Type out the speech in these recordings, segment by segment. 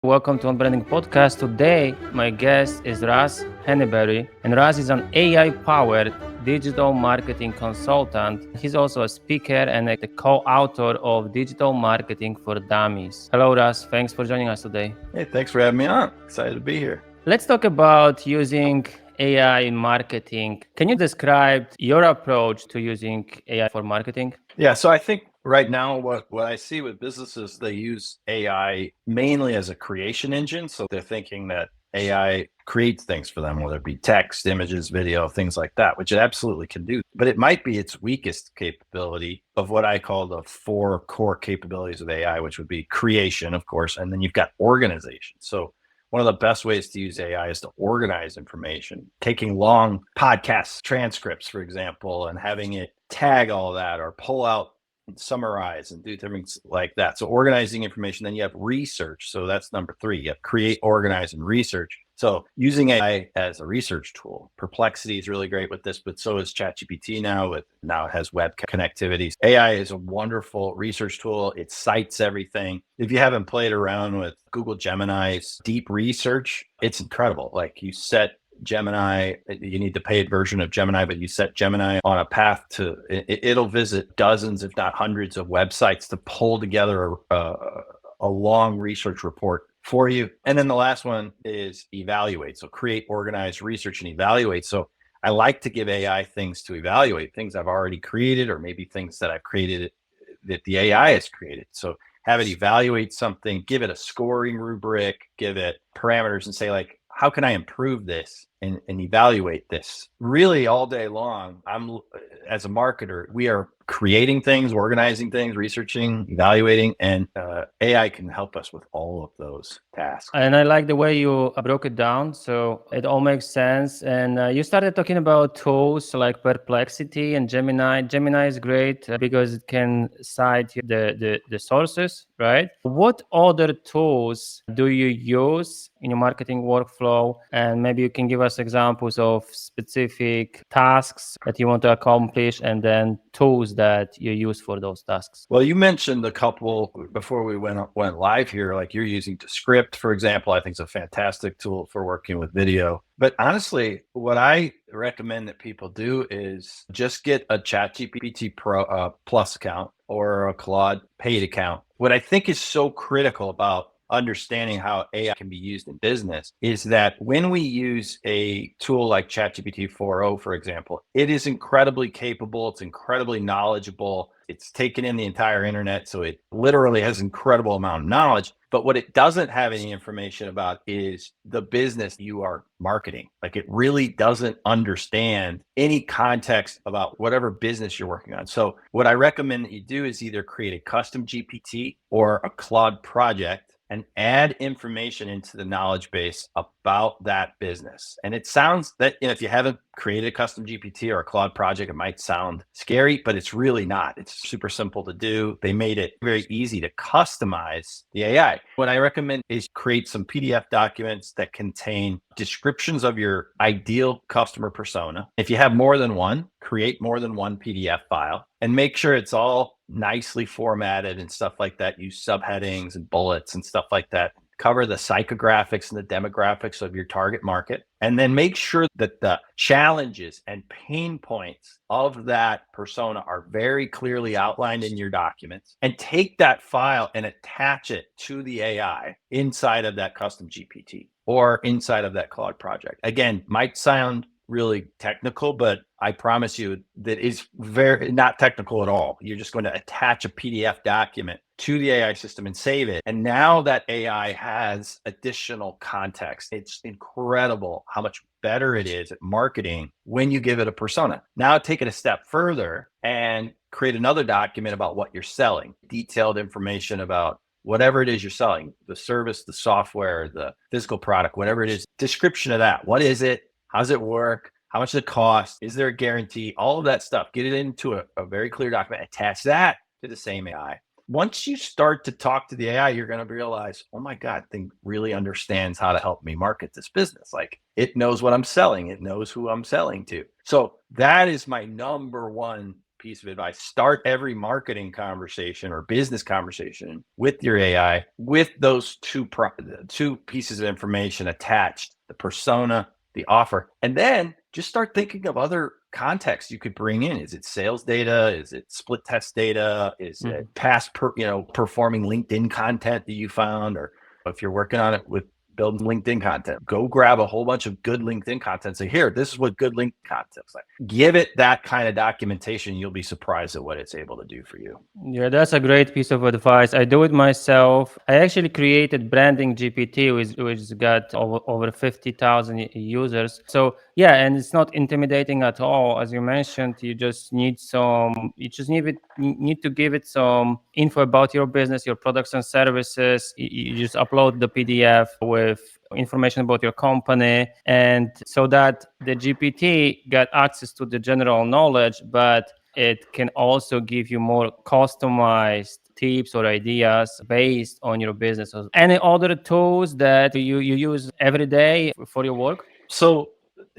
Welcome to Unbranding Podcast. Today, my guest is Russ Henneberry, and Russ is an AI-powered digital marketing consultant. He's also a speaker and a co-author of Digital Marketing for Dummies. Hello, Russ. Thanks for joining us today. Hey, thanks for having me on. Excited to be here. Let's talk about using AI in marketing. Can you describe your approach to using AI for marketing? Yeah, so I think right now what I see with businesses, they use AI mainly as a creation engine. So they're thinking that AI creates things for them, whether it be text, images, video, things like that, which it absolutely can do. But it might be its weakest capability of what I call the 4 core capabilities of AI, which would be creation, of course, and then you've got organization. So one of the best ways to use AI is to organize information, taking long podcast transcripts, for example, and having it tag all that or pull out and summarize and do things like that. So organizing information, then you have research. So that's number 3. You have create, organize, and research. So using AI as a research tool. Perplexity is really great with this, but so is ChatGPT now. Now it has web connectivity. AI is a wonderful research tool. It cites everything. If you haven't played around with Google Gemini's deep research, it's incredible. Like you set Gemini, you need the paid version of Gemini, but you set Gemini on a path to, it'll visit dozens, if not hundreds of websites to pull together a long research report for you. And then the last one is evaluate. So create, organize, research, and evaluate. So I like to give AI things to evaluate, things I've already created, or maybe things that I've created that the AI has created. So have it evaluate something, give it a scoring rubric, give it parameters and say like, how can I improve this and evaluate this? Really all day long, as a marketer, we are creating things, organizing things, researching, evaluating, and AI can help us with all of those tasks. And I like the way you broke it down. So it all makes sense. And you started talking about tools like Perplexity and Gemini. Gemini is great because it can cite the sources, right? What other tools do you use in your marketing workflow? And maybe you can give us examples of specific tasks that you want to accomplish and then tools that you use for those tasks. Well, you mentioned a couple before we went live here, like you're using Descript, for example. I think it's a fantastic tool for working with video. But honestly, what I recommend that people do is just get a ChatGPT Pro Plus account or a Claude paid account. What I think is so critical about understanding how AI can be used in business is that when we use a tool like ChatGPT 4.0, for example, it is incredibly capable. It's incredibly knowledgeable. It's taken in the entire internet. So it literally has an incredible amount of knowledge. But what it doesn't have any information about is the business you are marketing. Like it really doesn't understand any context about whatever business you're working on. So what I recommend that you do is either create a custom GPT or a Claude project and add information into the knowledge base about that business. And it sounds that, if you haven't created a custom GPT or a Claude project, it might sound scary, but it's really not. It's super simple to do. They made it very easy to customize the AI. What I recommend is create some PDF documents that contain descriptions of your ideal customer persona. If you have more than one, create more than one PDF file and make sure it's all nicely formatted and stuff like that. Use subheadings and bullets and stuff like that. Cover the psychographics and the demographics of your target market, and then make sure that the challenges and pain points of that persona are very clearly outlined in your documents, and take that file and attach it to the AI inside of that custom GPT or inside of that Claude project. Again, might sound really technical, but I promise you that is very not technical at all. You're just going to attach a PDF document to the AI system and save it. And now that AI has additional context. It's incredible how much better it is at marketing when you give it a persona. Now take it a step further and create another document about what you're selling, detailed information about whatever it is you're selling, the service, the software, the physical product, whatever it is, description of that. What is it? How does it work? How much does it cost? Is there a guarantee? All of that stuff. Get it into a very clear document. Attach that to the same AI. Once you start to talk to the AI, you're going to realize, oh my God, thing really understands how to help me market this business. Like it knows what I'm selling. It knows who I'm selling to. So that is my number one piece of advice. Start every marketing conversation or business conversation with your AI with those two pieces of information attached, the persona, the offer, and then just start thinking of other context you could bring in. Is it sales data? Is it split test data? Is it past performing LinkedIn content that you found? Or if you're working on it with building LinkedIn content, go grab a whole bunch of good LinkedIn content. Say, here, this is what good LinkedIn content looks like. Give it that kind of documentation. You'll be surprised at what it's able to do for you. Yeah, that's a great piece of advice. I do it myself. I actually created Branding GPT, which got over 50,000 users. So yeah, and it's not intimidating at all. As you mentioned, you just need need to give it some info about your business, your products and services. You just upload the PDF with information about your company, and so that the GPT got access to the general knowledge, but it can also give you more customized tips or ideas based on your business. Any other tools that you use every day for your work? So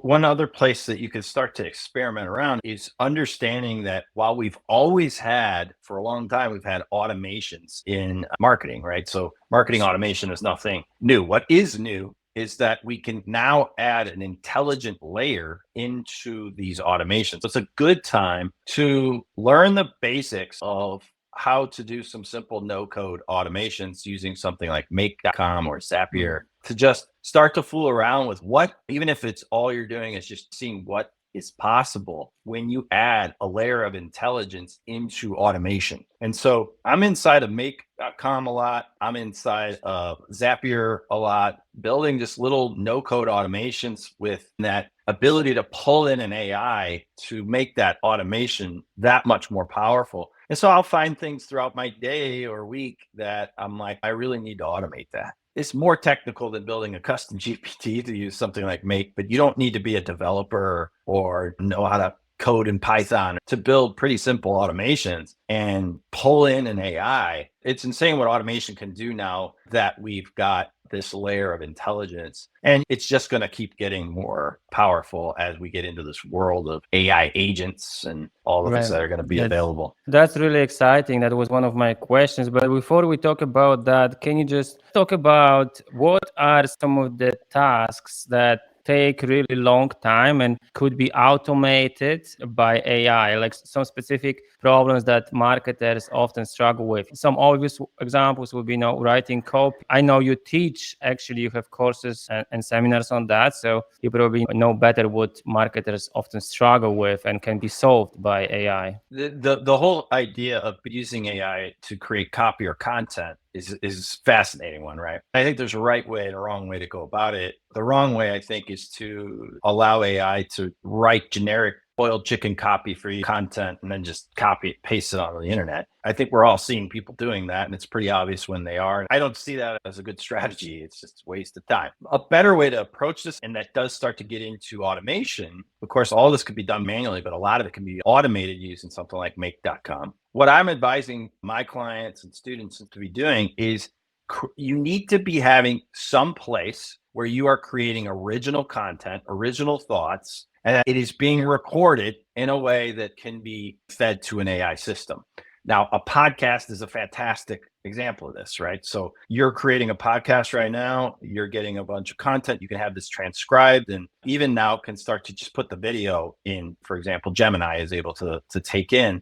one other place that you can start to experiment around is understanding that while we've always had, for a long time, we've had automations in marketing, right? So marketing automation is nothing new. What is new is that we can now add an intelligent layer into these automations. So it's a good time to learn the basics of how to do some simple no-code automations using something like make.com or Zapier to just start to fool around with what, even if it's all you're doing is just seeing what is possible when you add a layer of intelligence into automation. And so I'm inside of make.com a lot. I'm inside of Zapier a lot, building just little no-code automations with that ability to pull in an AI to make that automation that much more powerful. And so I'll find things throughout my day or week that I'm like, I really need to automate that. It's more technical than building a custom GPT to use something like Make, but you don't need to be a developer or know how to code in Python to build pretty simple automations and pull in an AI. It's insane what automation can do now that we've got this layer of intelligence. And it's just going to keep getting more powerful as we get into this world of AI agents and all of this that are going to be available. That's really exciting. That was one of my questions. But before we talk about that, can you just talk about what are some of the tasks that take really long time and could be automated by AI, like some specific problems that marketers often struggle with? Some obvious examples would be, writing copy. I know you teach, actually, you have courses and seminars on that, so you probably know better what marketers often struggle with and can be solved by AI. The whole idea of using AI to create copy or content is a fascinating one, right? I think there's a right way and a wrong way to go about it. The wrong way, I think, is to allow AI to write generic boiled chicken copy for you content and then just copy it, paste it onto the internet. I think we're all seeing people doing that, and it's pretty obvious when they are. I don't see that as a good strategy. It's just a waste of time. A better way to approach this, and that does start to get into automation. Of course, all this could be done manually, but a lot of it can be automated using something like make.com. What I'm advising my clients and students to be doing is you need to be having some place where you are creating original content, original thoughts, and it is being recorded in a way that can be fed to an AI system. Now, a podcast is a fantastic example of this, right? So you're creating a podcast right now, you're getting a bunch of content, you can have this transcribed, and even now can start to just put the video in. For example, Gemini is able to take in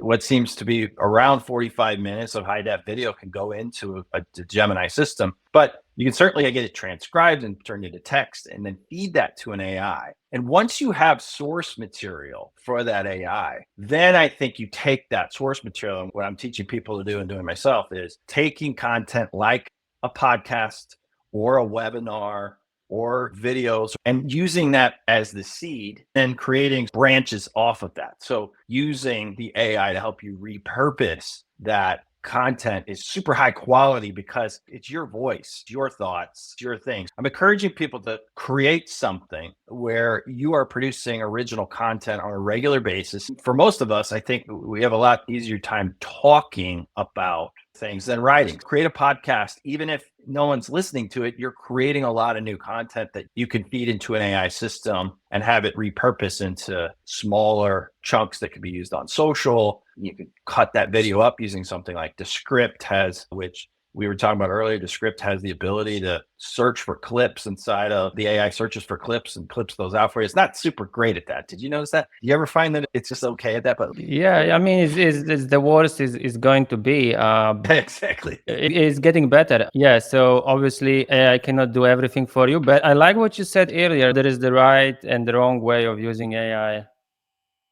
what seems to be around 45 minutes of high def video can go into a Gemini system, but you can certainly get it transcribed and turned into text and then feed that to an AI. And once you have source material for that AI, then I think you take that source material. And what I'm teaching people to do and doing myself is taking content like a podcast or a webinar or videos and using that as the seed and creating branches off of that. So using the AI to help you repurpose that content is super high quality because it's your voice, your thoughts, your things. I'm encouraging people to create something where you are producing original content on a regular basis. For most of us, I think we have a lot easier time talking about things than writing. Create a podcast. Even if no one's listening to it, you're creating a lot of new content that you can feed into an AI system and have it repurpose into smaller chunks that can be used on social. You can cut that video up using something like Descript has, which we were talking about earlier. Descript has the ability to search for clips inside of the AI, searches for clips and clips those out for you. It's not super great at that. Did you notice that? Do you ever find that it's just okay at that? But Yeah, I mean, it's the worst is going to be. exactly. It is getting better. Yeah, so obviously AI cannot do everything for you, but I like what you said earlier. There is the right and the wrong way of using AI.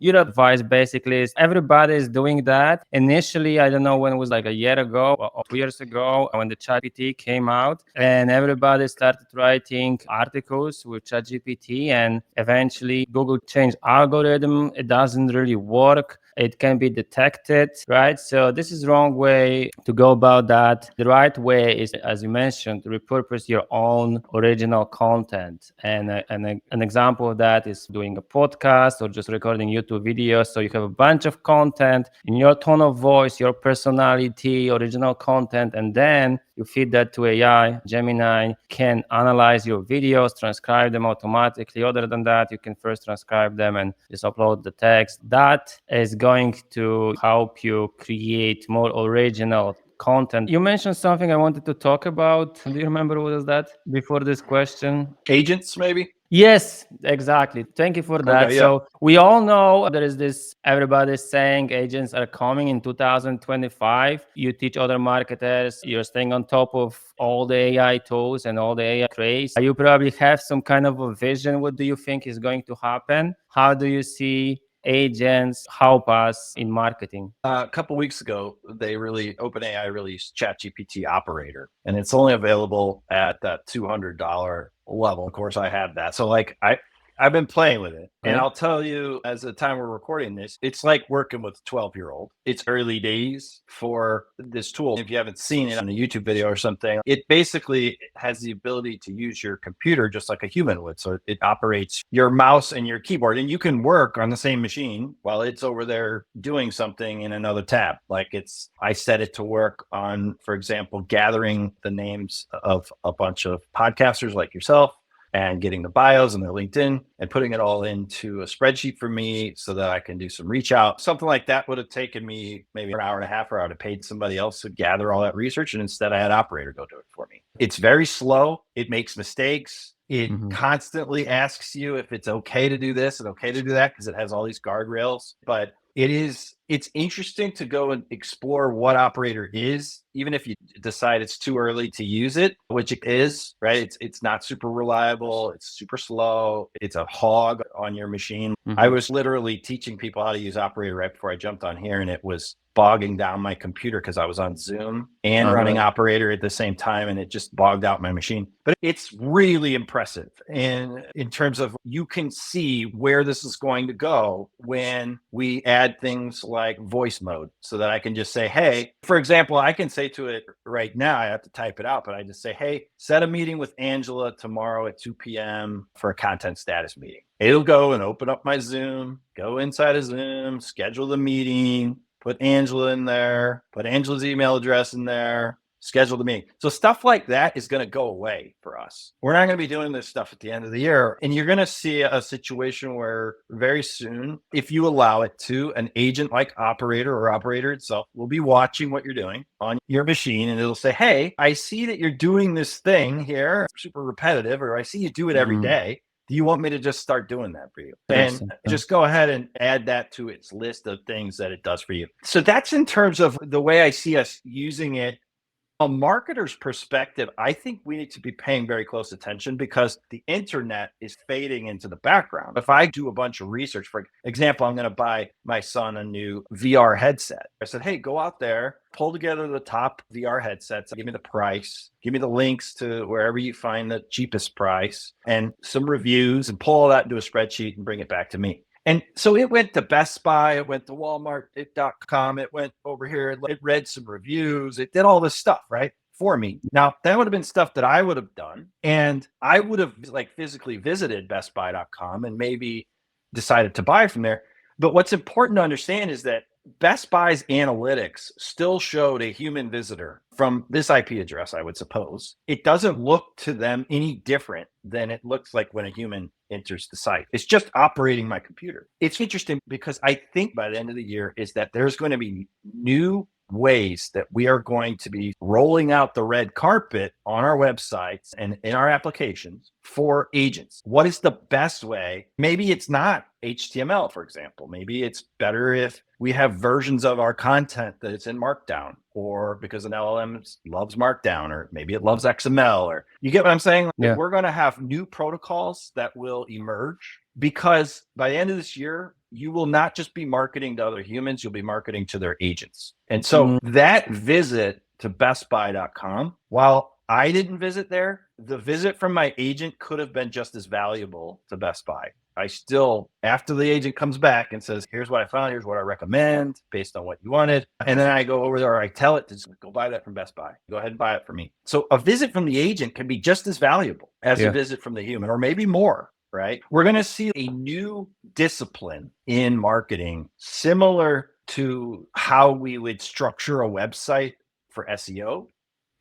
Your advice basically is everybody is doing that. Initially, I don't know when it was, like a year ago or 2 years ago, when the ChatGPT came out, and everybody started writing articles with ChatGPT, and eventually Google changed algorithm. It doesn't really work. It can be detected, right? So this is wrong way to go about that. The right way is, as you mentioned, to repurpose your own original content. And an example of that is doing a podcast or just recording YouTube videos. So you have a bunch of content in your tone of voice, your personality, original content, and then you feed that to AI. Gemini can analyze your videos, transcribe them automatically. Other than that, you can first transcribe them and just upload the text. That is going to help you create more original content. You mentioned something I wanted to talk about. Do you remember what was that before this question? Agents, maybe? Yes, exactly. Thank you for that. Okay, yeah. So we all know there is this, everybody's saying agents are coming in 2025. You teach other marketers, you're staying on top of all the AI tools and all the AI craze. You probably have some kind of a vision. What do you think is going to happen? How do you see agents help us in marketing? A couple weeks ago, OpenAI released ChatGPT Operator, and it's only available at that $200 level. Of course, I have that. So I've been playing with it. And Okay. I'll tell you, as the time we're recording this, it's like working with a 12-year-old. It's early days for this tool. If you haven't seen it on a YouTube video or something, it basically has the ability to use your computer just like a human would. So it operates your mouse and your keyboard, and you can work on the same machine while it's over there doing something in another tab. I set it to work on, for example, gathering the names of a bunch of podcasters like yourself, and getting the bios and their LinkedIn and putting it all into a spreadsheet for me so that I can do some reach out. Something like that would have taken me maybe an hour and a half, or I would have paid somebody else to gather all that research. And instead I had Operator go do it for me. It's very slow. It makes mistakes. It constantly asks you if it's okay to do this and okay to do that, because it has all these guardrails. But it's interesting to go and explore what Operator is, even if you decide it's too early to use it, which it is, right? It's not super reliable. It's super slow. It's a hog on your machine. I was literally teaching people how to use Operator right before I jumped on here, and it was bogging down my computer because I was on Zoom and running Operator at the same time, and it just bogged out my machine. But it's really impressive. And in terms of, you can see where this is going to go when we add things like voice mode, so that I can just say, hey, for example, I can say to it right now, I have to type it out, but I just say, hey, set a meeting with Angela tomorrow at 2 p.m. for a content status meeting. It'll go and open up my Zoom, go inside of Zoom, schedule the meeting, put Angela in there, put Angela's email address in there, schedule the meeting. So stuff like that is going to go away for us. We're not going to be doing this stuff at the end of the year. And you're going to see a situation where very soon, if you allow it to, an agent like Operator or Operator itself will be watching what you're doing on your machine. And it'll say, hey, I see that you're doing this thing here, super repetitive, or I see you do it every day. Do you want me to just start doing that for you? And just go ahead and add that to its list of things that it does for you. So that's in terms of the way I see us using it. A marketer's perspective, I think we need to be paying very close attention, because the internet is fading into the background. If I do a bunch of research, for example, I'm going to buy my son a new VR headset. I said, hey, go out there, pull together the top VR headsets, give me the price, give me the links to wherever you find the cheapest price, and some reviews, and pull all that into a spreadsheet and bring it back to me. And so it went to Best Buy, it went to Walmart.com, it went over here, it read some reviews, it did all this stuff, right, for me. Now, that would have been stuff that I would have done, and I would have physically visited bestbuy.com and maybe decided to buy from there. But what's important to understand is that Best Buy's analytics still showed a human visitor from this IP address, I would suppose. It doesn't look to them any different than it looks like when a human enters the site. It's just operating my computer. It's interesting because I think by the end of the year is that there's going to be new ways that we are going to be rolling out the red carpet on our websites and in our applications for agents. What is the best way? Maybe it's not HTML, for example. Maybe it's better if we have versions of our content that it's in Markdown, or because an LLM loves Markdown, or maybe it loves XML, or you get what I'm saying? Yeah. We're going to have new protocols that will emerge because by the end of this year, you will not just be marketing to other humans, you'll be marketing to their agents. And so that visit to bestbuy.com, while I didn't visit there, the visit from my agent could have been just as valuable to Best Buy. I still, after the agent comes back and says, here's what I found, here's what I recommend based on what you wanted. And then I go over there, or I tell it to just go buy that from Best Buy. Go ahead and buy it for me. So a visit from the agent can be just as valuable as a visit from the human, or maybe more. Right? We're going to see a new discipline in marketing, similar to how we would structure a website for SEO,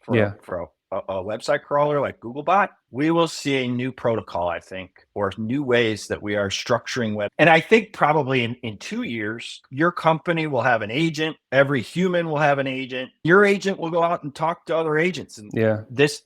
for a website crawler like Googlebot. We will see a new protocol, I think, or new ways that we are structuring web. And I think probably in 2 years, your company will have an agent. Every human will have an agent. Your agent will go out and talk to other agents and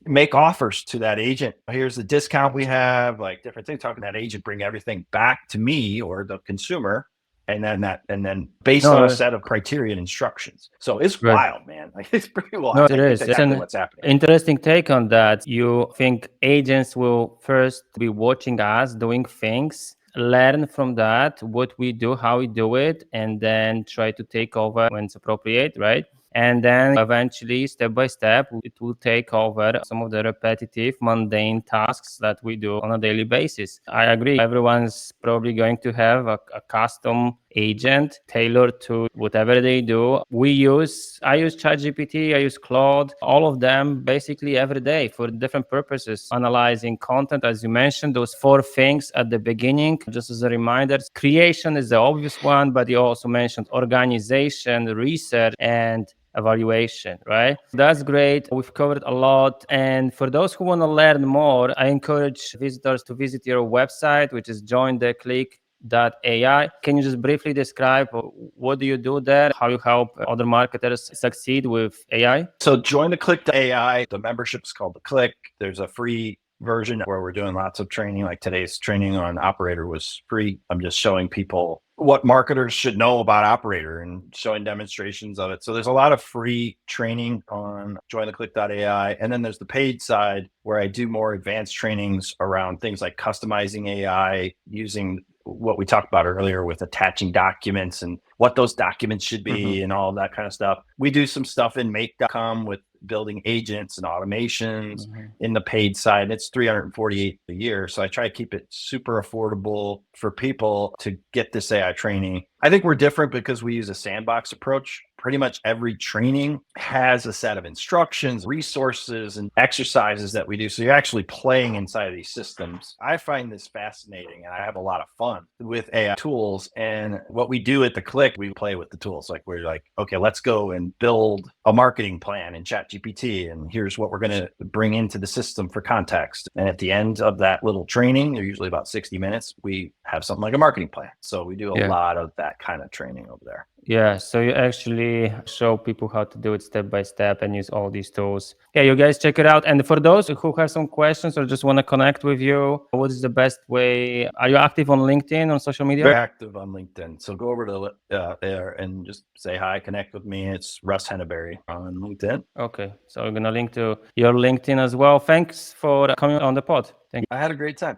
make offers to that agent. Here's the discount we have, like different things. Talking to that agent, bring everything back to me or the consumer. And then based on a set of criteria and instructions. So it's wild, man. Like it's pretty wild. No, it is. Exactly what's happening. Interesting take on that. You think agents will first be watching us doing things, learn from that, what we do, how we do it, and then try to take over when it's appropriate, right? And then eventually, step by step, it will take over some of the repetitive, mundane tasks that we do on a daily basis. I agree. Everyone's probably going to have a custom agent tailored to whatever they do. I use ChatGPT, I use Claude, all of them basically every day for different purposes. Analyzing content, as you mentioned, those 4 things at the beginning, just as a reminder. Creation is the obvious one, but you also mentioned organization, research, and evaluation, right? That's great. We've covered a lot. And for those who want to learn more, I encourage visitors to visit your website, which is jointheclick.ai. Can you just briefly describe what do you do there, how you help other marketers succeed with AI? So jointheclick.ai, the membership is called The Click. There's a free version where we're doing lots of training, like today's training on Operator was free. I'm just showing people what marketers should know about Operator and showing demonstrations of it. So there's a lot of free training on jointheclick.ai. And then there's the paid side where I do more advanced trainings around things like customizing AI, using what we talked about earlier with attaching documents and what those documents should be and all that kind of stuff. We do some stuff in make.com with building agents and automations in the paid side. It's $348 a year. So I try to keep it super affordable for people to get this AI training. I think we're different because we use a sandbox approach. Pretty much every training has a set of instructions, resources, and exercises that we do. So you're actually playing inside of these systems. I find this fascinating and I have a lot of fun with AI tools. And what we do at The Click, we play with the tools. Like we're like, okay, let's go and build a marketing plan in ChatGPT. And here's what we're going to bring into the system for context. And at the end of that little training, they're usually about 60 minutes, we have something like a marketing plan. So we do a lot of that kind of training over there. Yeah, so you actually show people how to do it step by step and use all these tools. Yeah, you guys check it out. And for those who have some questions or just want to connect with you, what is the best way? Are you active on LinkedIn, on social media? Very active on LinkedIn. So go over to there and just say hi, connect with me. It's Russ Henneberry on LinkedIn. Okay, so we're going to link to your LinkedIn as well. Thanks for coming on the pod. Thank you. I had a great time.